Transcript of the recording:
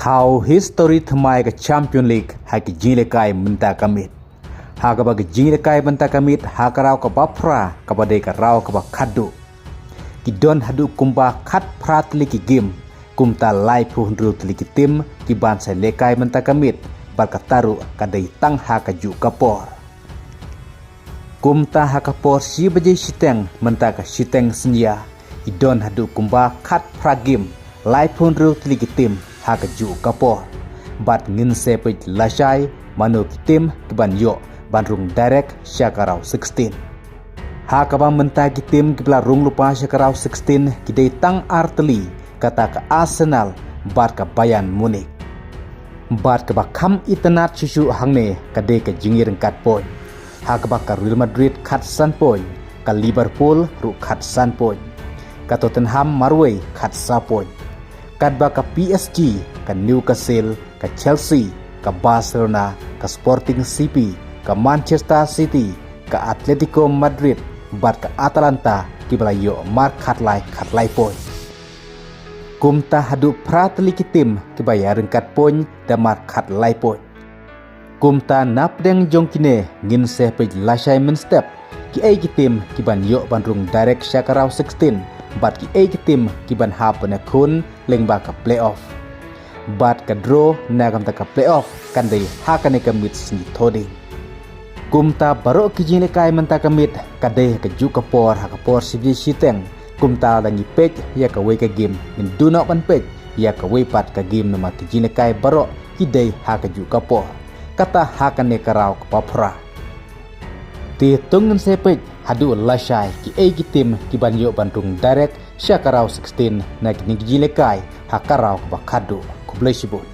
Thau history thmai ke Champion League hai ke jilekai menta kamit. Ha ka ba ke jilekai menta kamit ha ka rau ka bapra ka ba de ka rau ka ba khadu. Ki don hadu kumba khat prat li ki game kumta lai pu hundru li ki tim ki ban sai lekai menta kamit bar ka taru ka dei tang ha ka ju kapor. Kumta ha kapor si baje siteng menta ka siteng senya. Ki don hadu kumba khat pra game lai pu hundru li ki tim ha ka ju kapor bat ngin se pe lasai manu kitim ke ban yo ban rung direct syakarau 16 ha ka ba menta kitim ke bla rung lupa syakarau 16 ki dei tang arteli kata ka Arsenal bat ka Bayern Munich bat ka ba kham itanat susu hangne ka de ka jingir kat poin ha ka ba ka Real Madrid khat san poin ka Liverpool ru khat san poin ka Tottenham marway khat sa poin kadba ka PSG, ka Newcastle, ka Chelsea, ka Barcelona, ka Sporting CP, ka Manchester City, ka Atletico Madrid, bat ka Atalanta, kibala yo mar khatlai poin. Kumta hadu pratli kitim kibaya rengkat poin da mar khatlai poin. Kumta napdeng jongkine ngin se pe lasai men step ki ai kitim kiban yo bandrung direct syakarau 16 bat ki ai kitim kiban ha pena kun lengba ka playoff bat ka draw nagam ta ka playoff kan dei ha kan ka mit sni thodi kumta baro ki jine kai menta ka mit ka dei ka ju ka por ha ka por sibji siteng kumta dangi pek ya ka we ka game min do not ban pek ya ka we pat ka game nama ki jine kai baro ki dei ha ka ju ka por kata ha kan ne ka raw ka papra ti tungun sepek hadu lasai ki ai ki tim ki banyo bandung direct syakarau 16 na ki jilekai hakarau ka bakadu ku blesibun